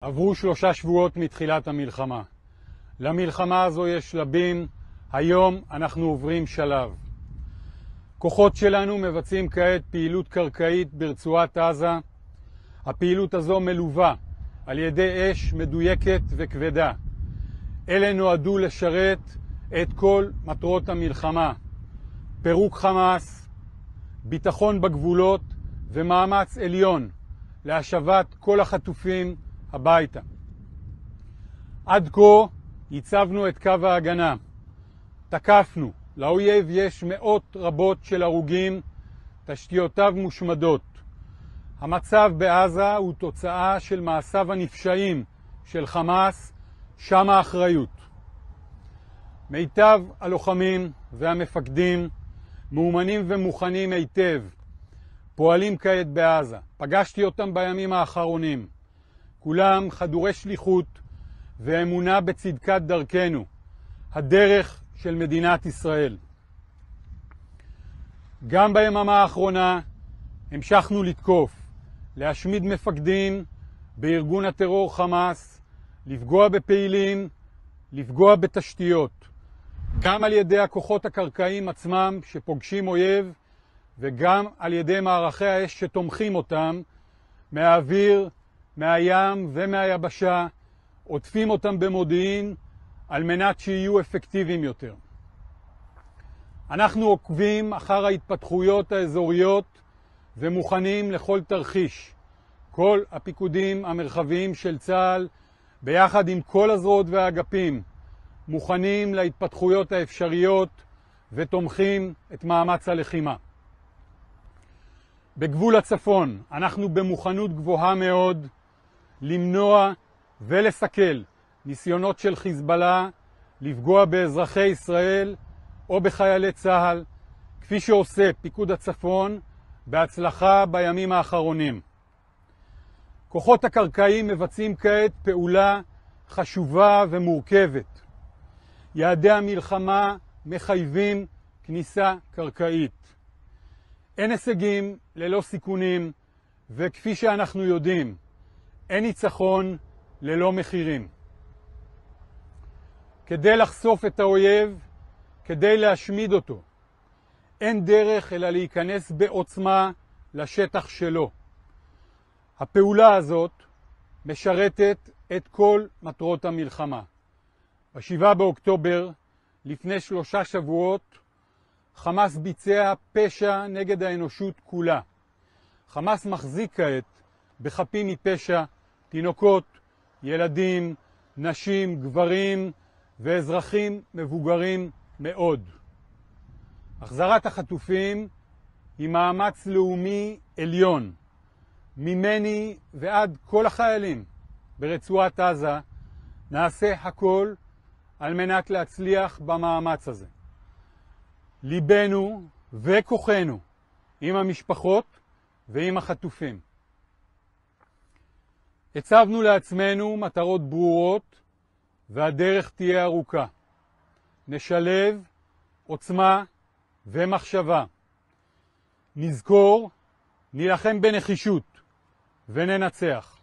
עברו 3 שבועות מתחילת המלחמה. למלחמה הזו יש שלבים, היום אנחנו עוברים שלב. כוחות שלנו מבצעים כעת פעילות קרקעית ברצועת עזה. הפעילות הזו מלווה על ידי אש מדויקת וכבדה. אלה נועדו לשרת את כל מטרות המלחמה: פירוק חמאס, ביטחון בגבולות ומאמץ עליון להשבת כל החטופים הביתה. עד כה ייצבנו את קו ההגנה, תקפנו, לאויב יש מאות רבות של הרוגים, תשתיותיו מושמדות. המצב בעזה הוא תוצאה של מעשיו הנפשעים של חמאס, שם האחריות. מיטב הלוחמים והמפקדים מאומנים ומוכנים היטב, פועלים כעת בעזה. פגשתי אותם בימים האחרונים. כולם חדורי שליחות ואמונה בצדקת דרכנו, הדרך של מדינת ישראל. גם ביממה האחרונה המשכנו לתקוף, להשמיד מפקדים בארגון הטרור חמאס, לפגוע בפעילים, לפגוע בתשתיות, גם על ידי הכוחות הקרקעיים עצמם שפוגשים אויב, וגם על ידי מערכי האש שתומכים אותם, מהאוויר, מהים ומהיבשה, עוטפים אותם במודיעין על מנת שיהיו אפקטיביים יותר. אנחנו עוקבים אחר ההתפתחויות האזוריות ומוכנים לכל תרחיש. כל הפיקודים המרחביים של צה"ל, ביחד עם כל הזרועות והאגפים, מוכנים להתפתחויות האפשריות ותומכים את מאמץ הלחימה. בגבול הצפון אנחנו במוכנות גבוהה מאוד למנוע ולסכל ניסיונות של חיזבאללה לפגוע באזרחי ישראל או בחיילי צה"ל, כפי שעושה פיקוד הצפון בהצלחה בימים האחרונים. כוחות הקרקעיים מבצעים כעת פעולה חשובה ומורכבת. יעדי המלחמה מחייבים כניסה קרקעית. אין הישגים ללא סיכונים, וכפי שאנחנו יודעים, אין ניצחון ללא מחירים. כדי לחשוף את האויב, כדי להשמיד אותו, אין דרך אלא להיכנס בעוצמה לשטח שלו. הפעולה הזאת משרתת את כל מטרות המלחמה. ב7 באוקטובר, לפני 3 שבועות, חמאס ביצע פשע נגד האנושות כולה. חמאס מחזיק כעת בחפים מפשע, תינוקות, ילדים, נשים, גברים ואזרחים מבוגרים מאוד. החזרת החטופים היא מאמץ לאומי עליון. ממני ועד כל החיילים ברצועת עזה נעשה הכל על מנת להצליח במאמץ הזה. ליבנו וכוחנו עם המשפחות ועם החטופים. הצבנו לעצמנו מטרות ברורות והדרך תהיה ארוכה. נשלב עוצמה ומחשבה. נזכור, נילחם בנחישות וננצח.